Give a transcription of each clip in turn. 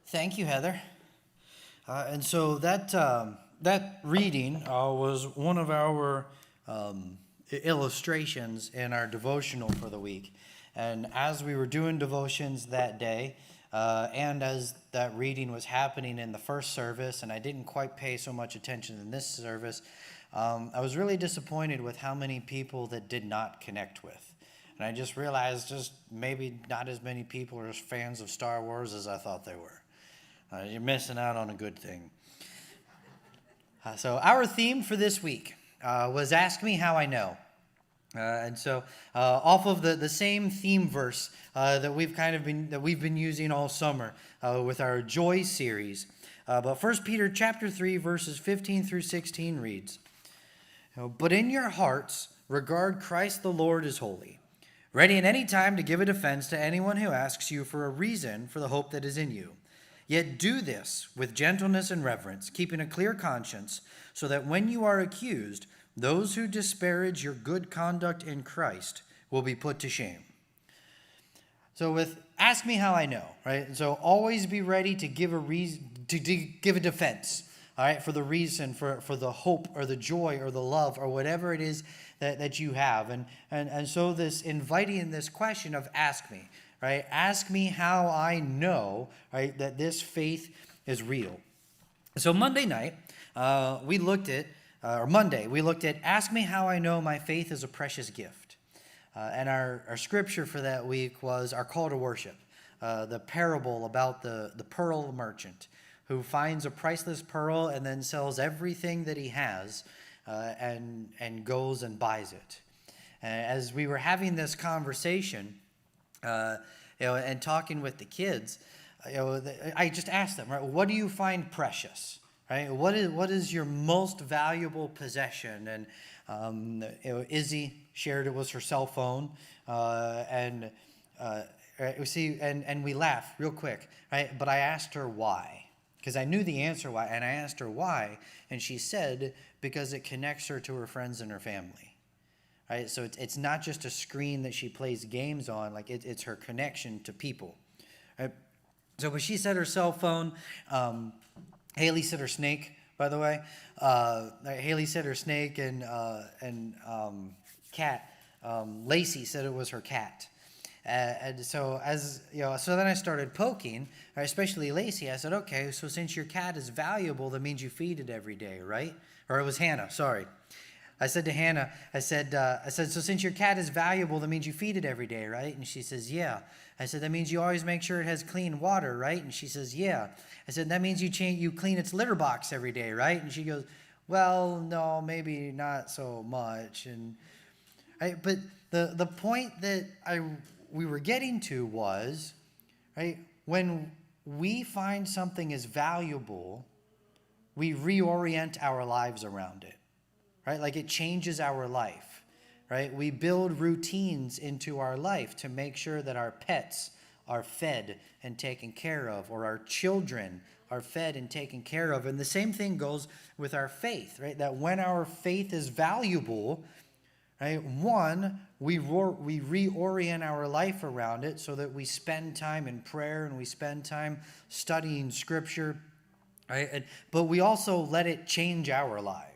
Thank you, Heather. And so that reading was one of our illustrations in our devotional for the week. And as we were doing devotions that day, and as that reading was happening in the first service, and I didn't quite pay so much attention in this service, I was really disappointed with how many people that did not connect with. And I just realized just maybe not as many people are fans of Star Wars as I thought they were. You're missing out on a good thing. So our theme for this week was Ask Me How I Know. And so off of the same theme verse that we've been using all summer with our Joy series. But 1 Peter chapter 3 verses 15 through 16 reads, "But in your hearts regard Christ the Lord as holy, ready at any time to give a defense to anyone who asks you for a reason for the hope that is in you. Yet do this with gentleness and reverence, keeping a clear conscience, so that when you are accused, those who disparage your good conduct in Christ will be put to shame." So with ask me how I know, right? So always be ready to give a reason, to give a defense, all right, for the reason, for the hope or the joy or the love or whatever it is that you have. And so this inviting this question of ask me, right? Ask me how I know, right, that this faith is real. So Monday night, we looked at Ask Me How I Know My Faith is a Precious Gift. And our scripture for that week was our call to worship, the parable about the pearl merchant who finds a priceless pearl and then sells everything that he has and goes and buys it. As we were having this conversation, and talking with the kids, I just asked them, right, what do you find precious? Right? What is your most valuable possession? And Izzy shared it was her cell phone, and we laughed real quick, right? But I asked her why, because I knew the answer why, and I asked her why, and she said because it connects her to her friends and her family. Right? So it's not just a screen that she plays games on, like it's her connection to people. Right? So when she said her cell phone, Haley said her snake, by the way. Haley said her snake, and cat. Lacey said it was her cat. And so so then I started poking, especially Lacey. I said, okay, so since your cat is valuable, that means you feed it every day, right? Or it was Hannah, sorry. I said to Hannah, I said, so since your cat is valuable, that means you feed it every day, right? And she says, yeah. I said, that means you always make sure it has clean water, right? And she says, yeah. I said, that means you clean its litter box every day, right? And she goes, well, no, maybe not so much. But the point that we were getting to was, right, when we find something is valuable, we reorient our lives around it. Right? Like it changes our life, right? We build routines into our life to make sure that our pets are fed and taken care of, or our children are fed and taken care of. And the same thing goes with our faith, right? That when our faith is valuable, right? One, we reorient our life around it so that we spend time in prayer and we spend time studying scripture, right? But we also let it change our lives.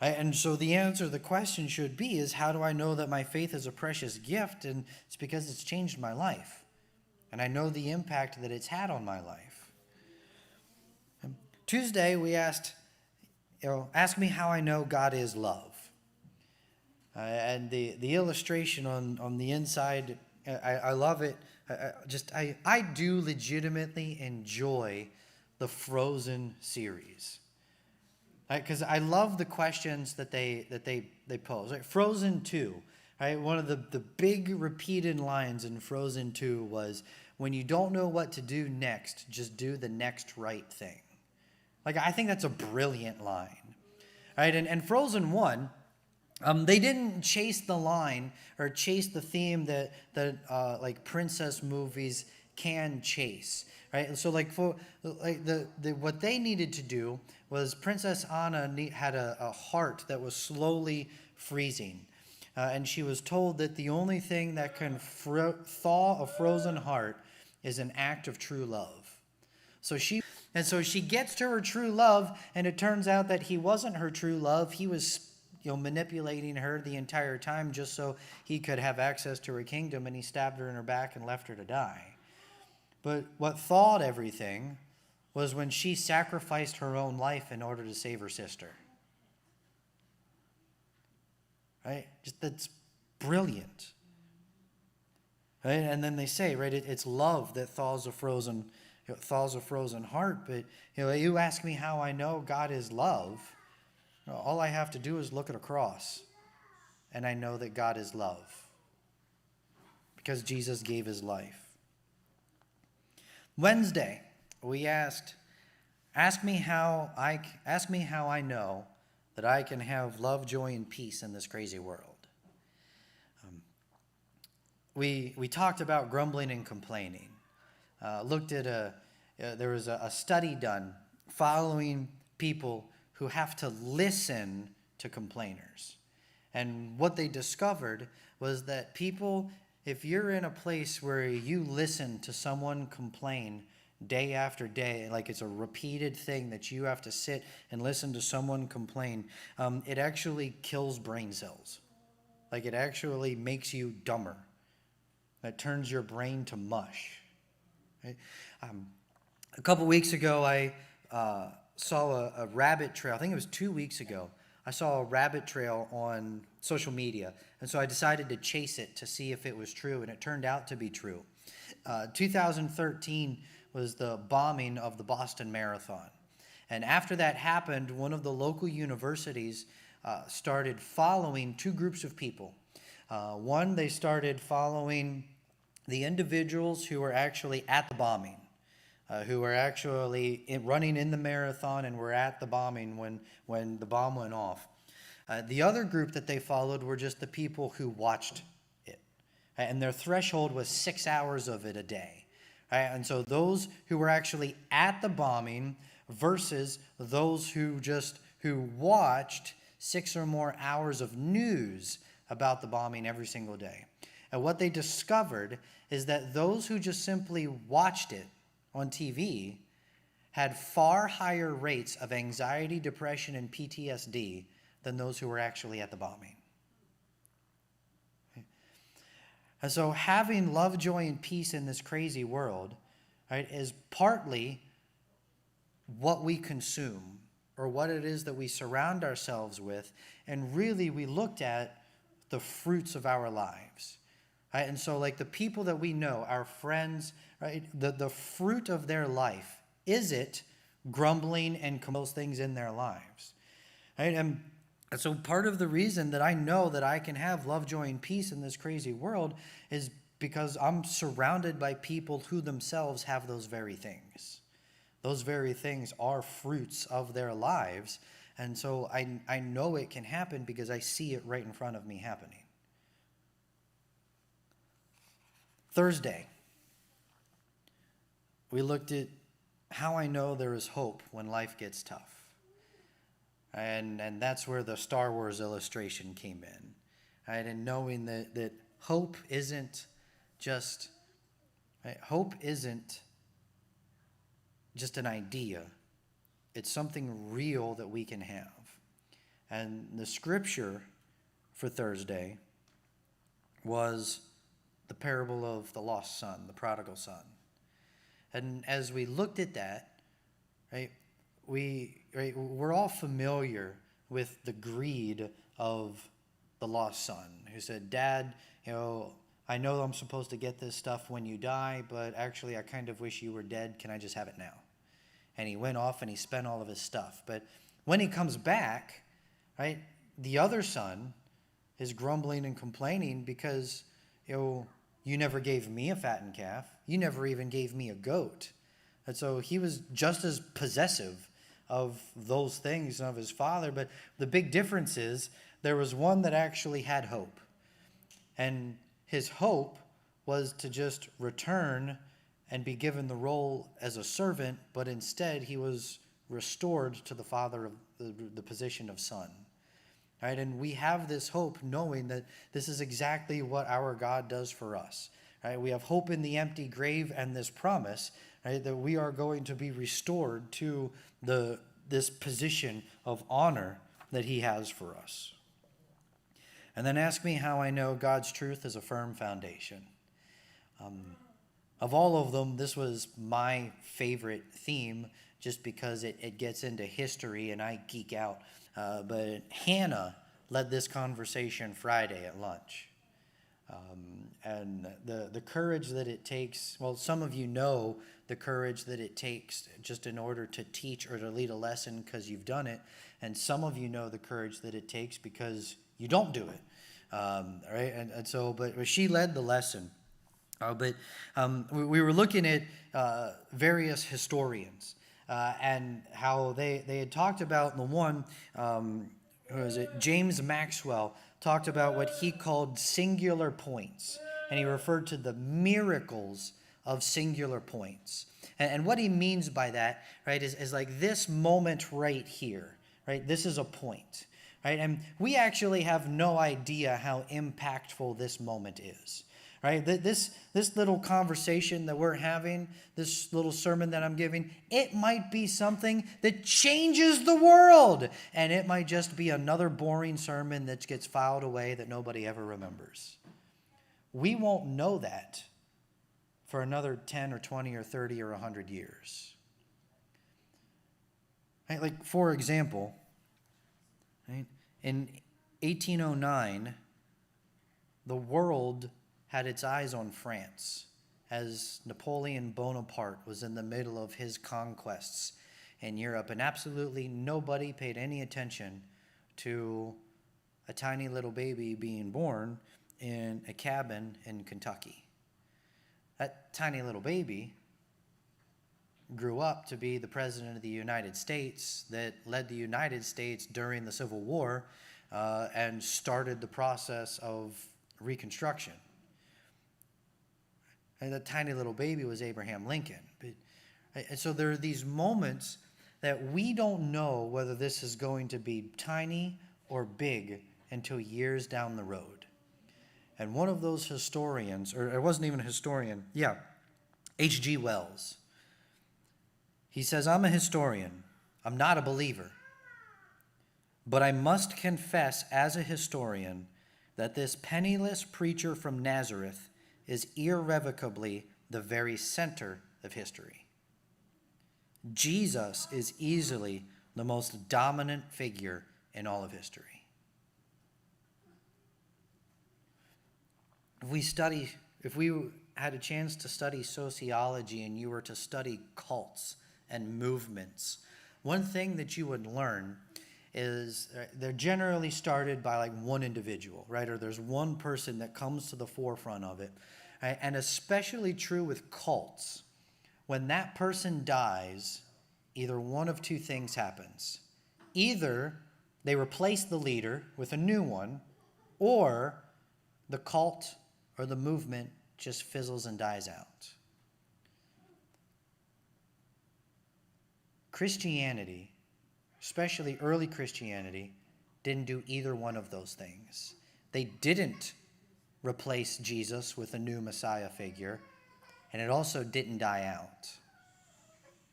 And so the answer to the question should be is, how do I know that my faith is a precious gift? And it's because it's changed my life. And I know the impact that it's had on my life. Tuesday we asked, ask me how I know God is love. And the illustration on the inside, I love it. I do legitimately enjoy the Frozen series. Because I love the questions that they pose. Right? Frozen 2, right? One of the big repeated lines in Frozen 2 was, when you don't know what to do next, just do the next right thing. Like, I think that's a brilliant line. Right? And Frozen 1, they didn't chase the line or chase the theme that like princess movies can chase. Right? So what they needed to do was Princess Anna had a heart that was slowly freezing. And she was told that the only thing that can thaw a frozen heart is an act of true love. So she gets to her true love, and it turns out that he wasn't her true love. He was manipulating her the entire time just so he could have access to her kingdom, and he stabbed her in her back and left her to die. But what thawed everything was when she sacrificed her own life in order to save her sister. Right? That's brilliant. Right? And then they say, right, it's love that thaws a frozen heart. But you ask me how I know God is love. All I have to do is look at a cross, and I know that God is love, because Jesus gave his life. Wednesday, we ask me how I know that I can have love, joy, and peace in this crazy world. We talked about grumbling and complaining. Looked at there was a study done following people who have to listen to complainers. And what they discovered was that people, if you're in a place where you listen to someone complain day after day, like it's a repeated thing that you have to sit and listen to someone complain, it actually kills brain cells. Like it actually makes you dumber. It turns your brain to mush. Right? A couple weeks ago, I saw a rabbit trail. I think it was 2 weeks ago. I saw a rabbit trail on social media, and so I decided to chase it to see if it was true, and it turned out to be true. 2013 was the bombing of the Boston Marathon, and after that happened, one of the local universities started following two groups of people. One, they started following the individuals who were actually at the bombing, who were actually running in the marathon and were at the bombing when the bomb went off. The other group that they followed were just the people who watched it. And their threshold was 6 hours of it a day. And so those who were actually at the bombing versus those who watched 6 or more hours of news about the bombing every single day. And what they discovered is that those who just simply watched it on TV had far higher rates of anxiety, depression, and PTSD than those who were actually at the bombing. And so having love, joy, and peace in this crazy world, right, is partly what we consume or what it is that we surround ourselves with. And really, we looked at the fruits of our lives. Right? And so like the people that we know, our friends, right, the fruit of their life, is it grumbling and those things in their lives? Right? And so part of the reason that I know that I can have love, joy, and peace in this crazy world is because I'm surrounded by people who themselves have those very things. Those very things are fruits of their lives. And so I know it can happen because I see it right in front of me happening. Thursday, we looked at how I know there is hope when life gets tough. And that's where the Star Wars illustration came in. Right? And knowing that hope isn't just an idea. It's something real that we can have. And the scripture for Thursday was the parable of the lost son, the prodigal son. And as we looked at that, right, we're all familiar with the greed of the lost son, who said, "Dad, I know I'm supposed to get this stuff when you die, but actually I kind of wish you were dead. Can I just have it now?" And he went off and he spent all of his stuff. But when he comes back, right, the other son is grumbling and complaining because, you never gave me a fattened calf. You never even gave me a goat. And so he was just as possessive of those things of his father. But the big difference is there was one that actually had hope. And his hope was to just return and be given the role as a servant, but instead he was restored to the father of the position of son. Right? And we have this hope knowing that this is exactly what our God does for us. Right? We have hope in the empty grave and this promise, right, that we are going to be restored to this position of honor that he has for us. And then ask me how I know God's truth is a firm foundation. Of all of them, this was my favorite theme just because it gets into history and I geek out. But Hannah led this conversation Friday at lunch. And the courage that it takes, well, some of you know the courage that it takes just in order to teach or to lead a lesson because you've done it. And some of you know the courage that it takes because you don't do it. Right? And so, but she led the lesson. We were looking at various historians and how they had talked about, the one, who was it, James Maxwell, talked about what he called singular points. And he referred to the miracles of singular points. And what he means by that, right, is like this moment right here, right? This is a point, right? And we actually have no idea how impactful this moment is, right? This little conversation that we're having, this little sermon that I'm giving, it might be something that changes the world. And it might just be another boring sermon that gets filed away that nobody ever remembers. We won't know that for another 10 or 20 or 30 or 100 years. Right? Like, for example, right, in 1809, the world had its eyes on France as Napoleon Bonaparte was in the middle of his conquests in Europe, and absolutely nobody paid any attention to a tiny little baby being born in a cabin in Kentucky. That tiny little baby grew up to be the president of the United States that led the United States during the Civil War and started the process of Reconstruction. And that tiny little baby was Abraham Lincoln. And so there are these moments that we don't know whether this is going to be tiny or big until years down the road. And one of those historians, or it wasn't even a historian, H.G. Wells. He says, "I'm a historian. I'm not a believer. But I must confess as a historian that this penniless preacher from Nazareth is irrevocably the very center of history. Jesus is easily the most dominant figure in all of history." If we had a chance to study sociology and you were to study cults and movements, one thing that you would learn is they're generally started by like one individual, right? Or there's one person that comes to the forefront of it. Right? And especially true with cults. When that person dies, either one of two things happens. Either they replace the leader with a new one, or the cult or the movement just fizzles and dies out. Christianity, especially early Christianity, didn't do either one of those things. They didn't replace Jesus with a new Messiah figure, and it also didn't die out.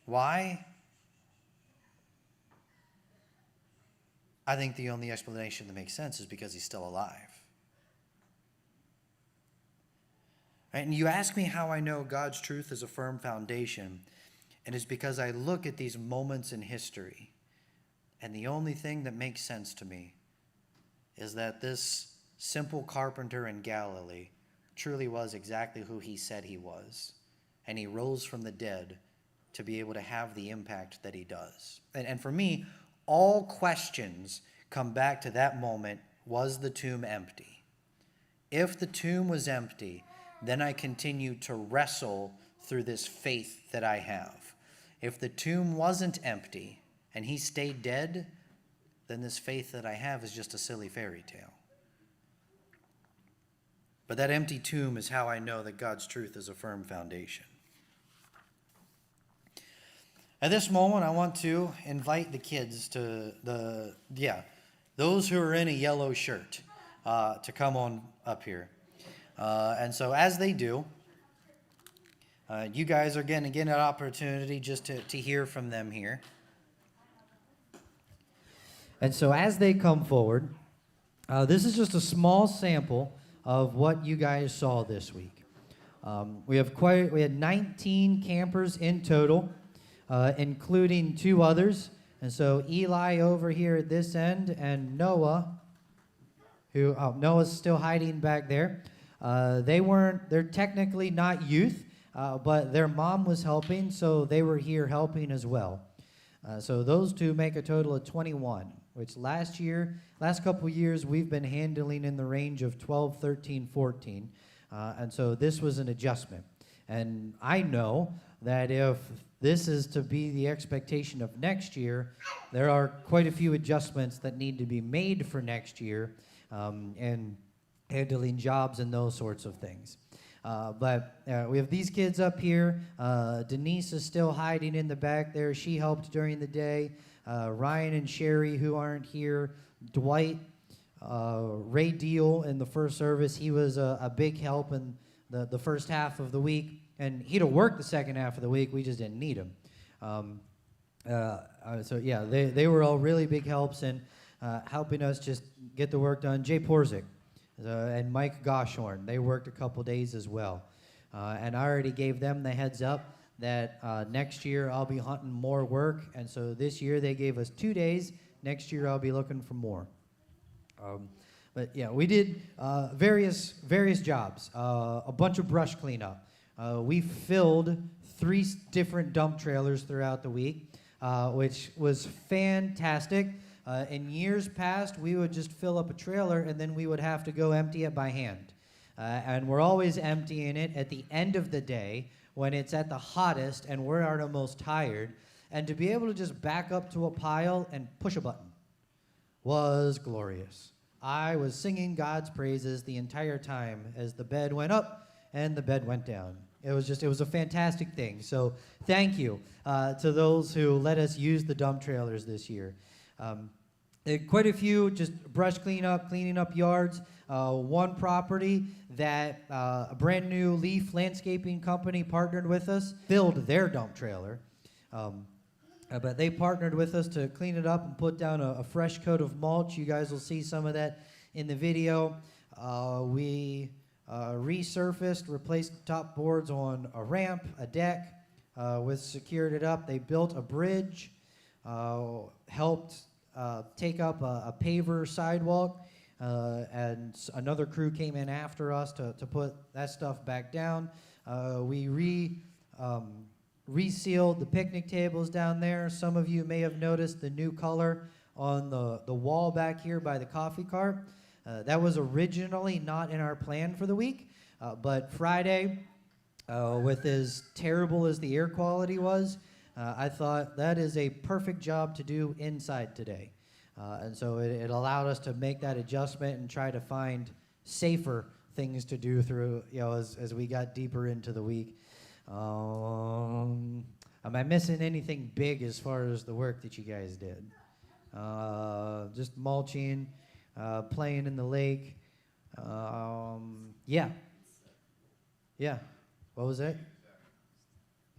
Why? I think the only explanation that makes sense is because he's still alive. And you ask me how I know God's truth is a firm foundation, and it's because I look at these moments in history, and the only thing that makes sense to me is that this simple carpenter in Galilee truly was exactly who he said he was, and he rose from the dead to be able to have the impact that he does. And for me, all questions come back to that moment: was the tomb empty? If the tomb was empty, then I continue to wrestle through this faith that I have. If the tomb wasn't empty and he stayed dead, then this faith that I have is just a silly fairy tale. But that empty tomb is how I know that God's truth is a firm foundation. At this moment, I want to invite the kids to those who are in a yellow shirt to come on up here. And so as they do, You guys are going to get an opportunity just to hear from them here. And so as they come forward, this is just a small sample of what you guys saw this week. We had 19 campers in total, including 2 others. And so Eli over here at this end and Noah, Noah's still hiding back there. They're technically not youth, but their mom was helping, so they were here helping as well. So those 2 make a total of 21, which last couple years, we've been handling in the range of 12, 13, 14. And so this was an adjustment. And I know that if this is to be the expectation of next year, there are quite a few adjustments that need to be made for next year, and handling jobs and those sorts of things. But we have these kids up here. Denise is still hiding in the back there. She helped during the day. Ryan and Sherry, who aren't here. Dwight, Ray Deal in the first service. He was a big help in the first half of the week. And he'd have worked the second half of the week. We just didn't need him. So, yeah, they were all really big helps in helping us just get the work done. Jay Porzik and Mike Goshorn, they worked a couple days as well. And I already gave them the heads up that next year I'll be hunting more work. And so this year they gave us 2 days. Next year I'll be looking for more. But, yeah, we did various jobs, a bunch of brush cleanup. We filled 3 different dump trailers throughout the week, which was fantastic. In years past, we would just fill up a trailer and then we would have to go empty it by hand. And we're always emptying it at the end of the day when it's at the hottest and we're at our most tired. And to be able to just back up to a pile and push a button was glorious. I was singing God's praises the entire time as the bed went up and the bed went down. It was a fantastic thing. So thank you to those who let us use the dump trailers this year. Quite a few just brush cleaning up yards. One property that a brand new Leaf Landscaping Company partnered with us, filled their dump trailer. But they partnered with us to clean it up and put down a fresh coat of mulch. You guys will see some of that in the video. We resurfaced, replaced top boards on a ramp, a deck, secured it up. They built a bridge, helped take up a paver sidewalk, and another crew came in after us to put that stuff back down. We resealed the picnic tables down there. Some of you may have noticed the new color on the wall back here by the coffee cart. That was originally not in our plan for the week, but Friday, with as terrible as the air quality was, I thought that is a perfect job to do inside today. And so it allowed us to make that adjustment and try to find safer things to do through, as we got deeper into the week. Am I missing anything big as far as the work that you guys did? Just mulching, playing in the lake. Yeah. What was that?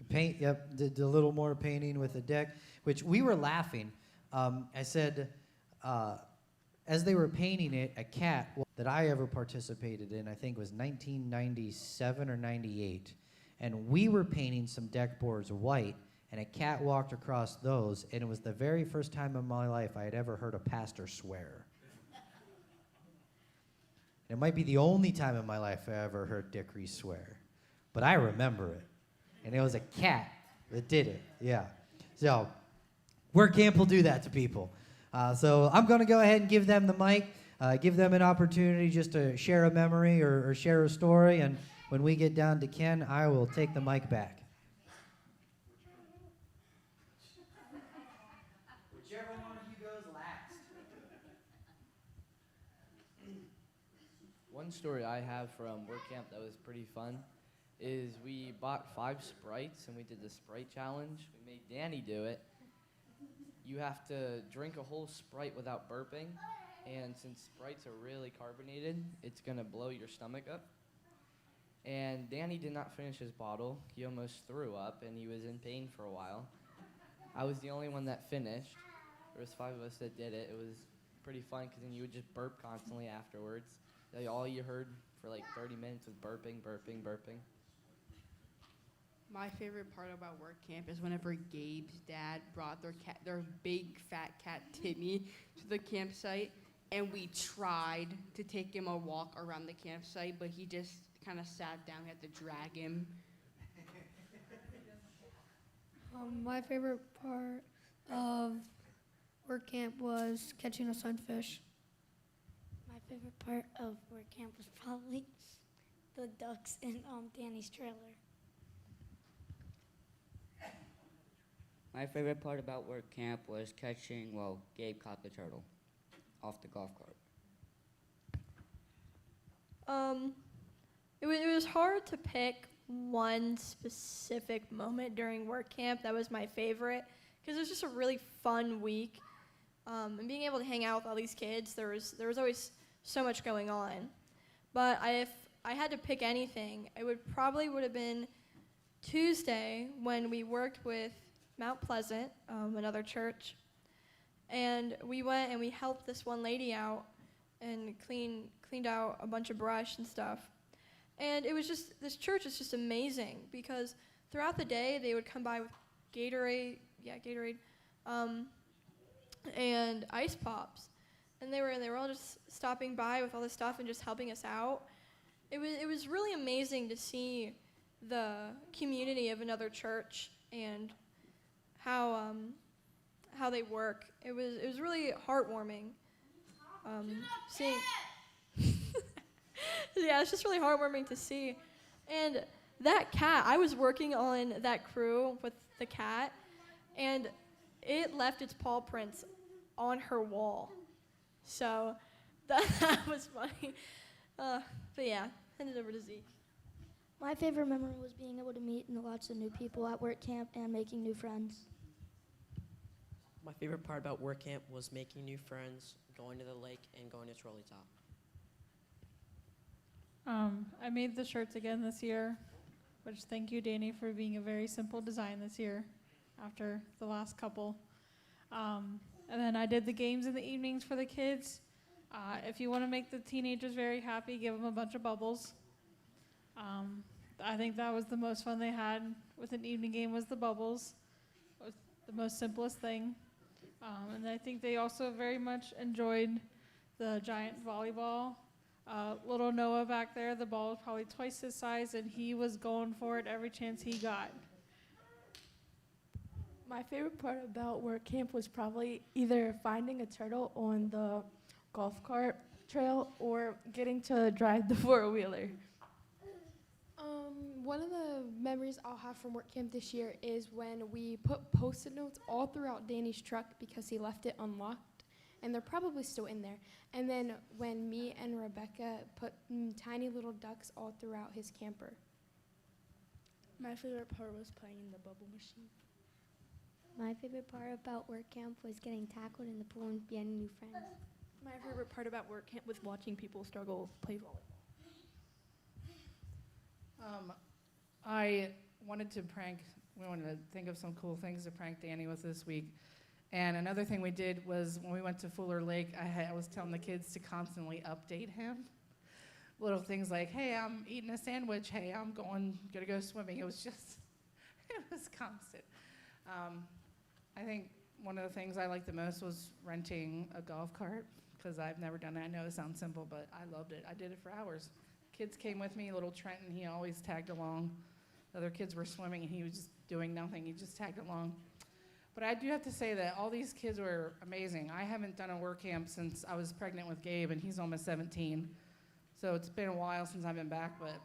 Paint. Yep. Did a little more painting with the deck, which we were laughing. I said, as they were painting it, a cat that I ever participated in, I think was 1997 or 98. And we were painting some deck boards white, and a cat walked across those, and it was the very first time in my life I had ever heard a pastor swear. It might be the only time in my life I ever heard Dick Reese swear, but I remember it. And it was a cat that did it, yeah. So, Work Camp will do that to people. So I'm going to go ahead and give them the mic, give them an opportunity just to share a memory or share a story, and when we get down to Ken, I will take the mic back. Whichever one of you goes last. One story I have from Work Camp that was pretty fun is we bought 5 Sprites and we did the Sprite challenge. We made Danny do it. You have to drink a whole Sprite without burping, and since Sprites are really carbonated, it's going to blow your stomach up. And Danny did not finish his bottle. He almost threw up, and he was in pain for a while. I was the only one that finished. There was 5 of us that did it. It was pretty fun because then you would just burp constantly afterwards. All you heard for like 30 minutes was burping, burping, burping. My favorite part about work camp is whenever Gabe's dad brought their big fat cat Timmy to the campsite, and we tried to take him a walk around the campsite, but he just kind of sat down. We had to drag him. My favorite part of work camp was catching a sunfish. My favorite part of work camp was probably the ducks in Danny's trailer. My favorite part about work camp was Gabe caught the turtle off the golf cart. It was hard to pick one specific moment during work camp that was my favorite because it was just a really fun week. And being able to hang out with all these kids, there was always so much going on. But if I had to pick anything, it would have been Tuesday when we worked with Mount Pleasant, another church, and we went and we helped this one lady out and cleaned out a bunch of brush and stuff. And it was just, this church is just amazing because throughout the day they would come by with Gatorade, and ice pops, and they were all just stopping by with all this stuff and just helping us out. It was really amazing to see the community of another church and how they work. It was really heartwarming. Seeing. Yeah, it's just really heartwarming to see. And that cat, I was working on that crew with the cat, and it left its paw prints on her wall. So that was funny. But yeah, hand it over to Zeke. My favorite memory was being able to meet lots of new people at work camp and making new friends. My favorite part about work camp was making new friends, going to the lake, and going to Trolley Top. I made the shirts again this year, which thank you, Danny, for being a very simple design this year after the last couple. And then I did the games in the evenings for the kids. If you want to make the teenagers very happy, give them a bunch of bubbles. I think that was the most fun they had with an evening game was the bubbles. It was the most simplest thing. And I think they also very much enjoyed the giant volleyball. Little Noah back there, the ball was probably twice his size, and he was going for it every chance he got. My favorite part about work camp was probably either finding a turtle on the golf cart trail or getting to drive the four-wheeler. One of the memories I'll have from work camp this year is when we put Post-it notes all throughout Danny's truck because he left it unlocked, and they're probably still in there. And then when me and Rebecca put tiny little ducks all throughout his camper. My favorite part was playing the bubble machine. My favorite part about work camp was getting tackled in the pool and getting new friends. My favorite part about work camp was watching people struggle play volleyball. We wanted to think of some cool things to prank Danny with this week. And another thing we did was when we went to Fuller Lake, I was telling the kids to constantly update him. Little things like, hey, I'm eating a sandwich. Hey, I'm gonna go swimming. It was constant. I think one of the things I liked the most was renting a golf cart because I've never done it. I know it sounds simple, but I loved it. I did it for hours. Kids came with me, little Trenton, he always tagged along. The other kids were swimming and he was just doing nothing. He just tagged along. But I do have to say that all these kids were amazing. I haven't done a work camp since I was pregnant with Gabe, and he's almost 17. So it's been a while since I've been back, but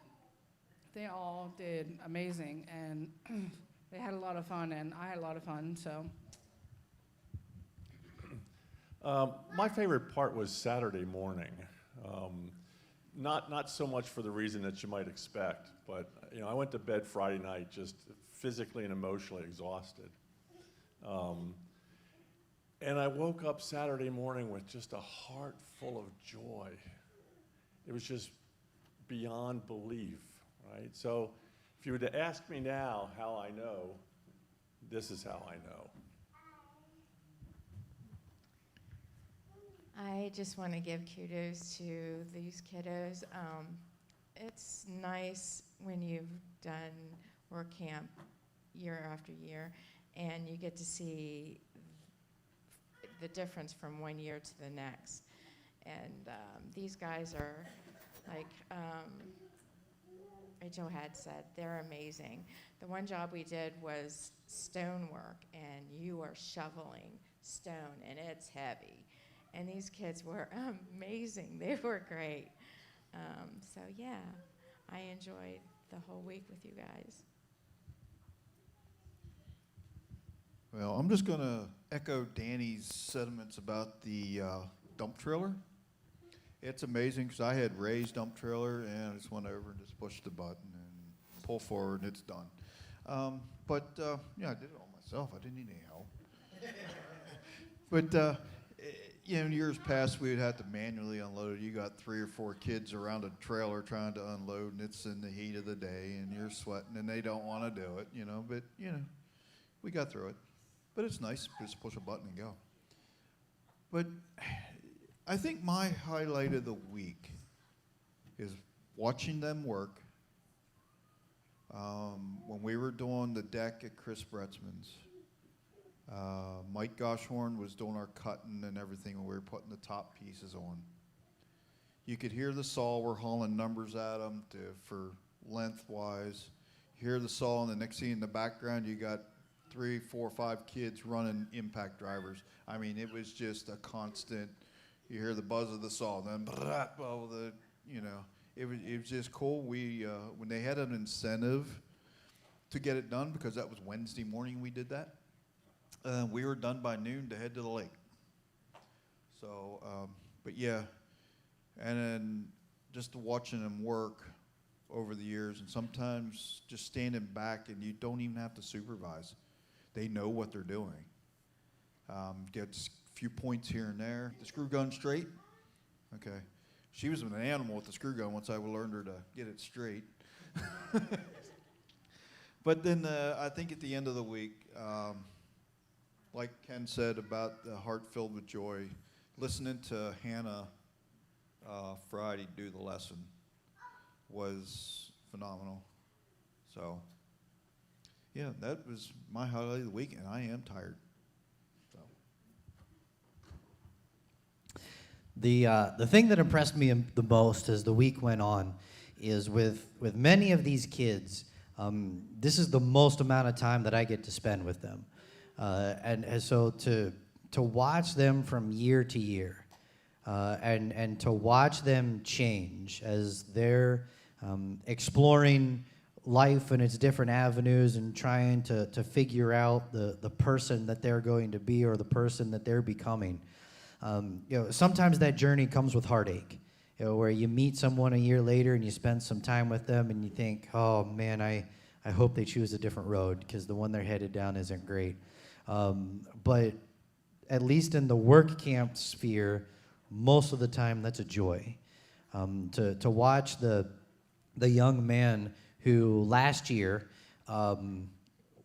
they all did amazing, and they had a lot of fun, and I had a lot of fun, so. My favorite part was Saturday morning. Not so much for the reason that you might expect, but I went to bed Friday night just physically and emotionally exhausted. And I woke up Saturday morning with just a heart full of joy. It was just beyond belief. right? So if you were to ask me now how I know, this is how I know. I just want to give kudos to these kiddos. It's nice when you've done work camp year after year and you get to see the difference from one year to the next. And these guys are, like Rachel had said, they're amazing. The one job we did was stonework, and you are shoveling stone, and it's heavy. And these kids were amazing. They were great. So yeah, I enjoyed the whole week with you guys. Well, I'm just going to echo Danny's sentiments about the dump trailer. It's amazing because I had Ray's dump trailer and I just went over and just pushed the button and pull forward and it's done. Yeah, I did it all myself. I didn't need any help. But in years past, we would have to manually unload it. You got 3 or 4 kids around a trailer trying to unload, and it's in the heat of the day, and you're sweating, and they don't want to do it, But, we got through it. But it's nice to just push a button and go. But I think my highlight of the week is watching them work. When we were doing the deck at Chris Bretzman's, Mike Goshorn was doing our cutting and everything when we were putting the top pieces on. You could hear the saw, we're hauling numbers at them for lengthwise. You hear the saw, and the next thing in the background, you got 3, 4, 5 kids running impact drivers. I mean, it was just a constant. You hear the buzz of the saw, then it was just cool. We when they had an incentive to get it done, because that was Wednesday morning we did that. We were done by noon to head to the lake. So, but yeah, and then just watching them work over the years, and sometimes just standing back and you don't even have to supervise. They know what they're doing. Get a few points here and there. The screw gun straight? Okay. She was an animal with the screw gun once I learned her to get it straight. But then I think at the end of the week, like Ken said about the heart filled with joy, listening to Hannah Friday do the lesson was phenomenal. So, yeah, that was my highlight of the week, and I am tired. So. The thing that impressed me the most as the week went on is with many of these kids, this is the most amount of time that I get to spend with them. And so to watch them from year to year, and to watch them change as they're exploring life and its different avenues and trying to figure out the person that they're going to be or the person that they're becoming. Sometimes that journey comes with heartache, where you meet someone a year later and you spend some time with them and you think, oh man, I hope they choose a different road because the one they're headed down isn't great. But at least in the work camp sphere, most of the time that's a joy. To watch the young man who last year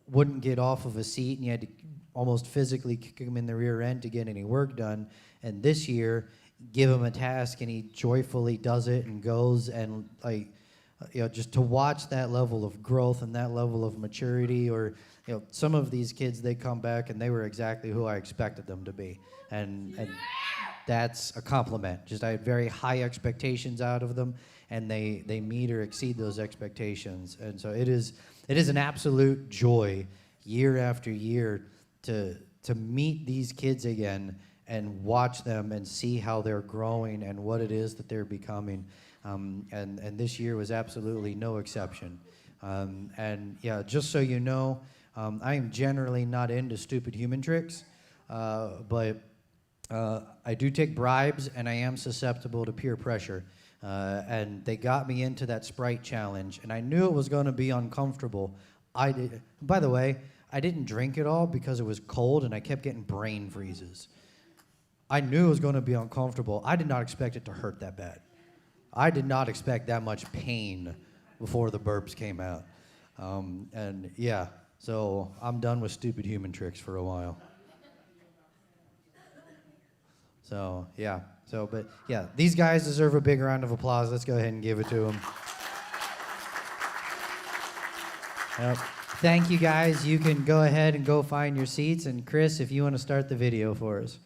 wouldn't get off of a seat and you had to almost physically kick him in the rear end to get any work done, and this year give him a task and he joyfully does it and goes, and just to watch that level of growth and that level of maturity. Or some of these kids, they come back and they were exactly who I expected them to be, and that's a compliment. Just I had very high expectations out of them, and they meet or exceed those expectations. And so it is an absolute joy year after year to meet these kids again and watch them and see how they're growing and what it is that they're becoming. And this year was absolutely no exception. And yeah, just so you know, I am generally not into stupid human tricks, but I do take bribes and I am susceptible to peer pressure. And they got me into that Sprite challenge, and I knew it was going to be uncomfortable. By the way, I didn't drink it all because it was cold and I kept getting brain freezes. I knew it was going to be uncomfortable. I did not expect it to hurt that bad. I did not expect that much pain before the burps came out. And yeah, so I'm done with stupid human tricks for a while. So, yeah. So, but yeah, these guys deserve a big round of applause. Let's go ahead and give it to them. Yep. Thank you, guys. You can go ahead and go find your seats. And Chris, if you want to start the video for us.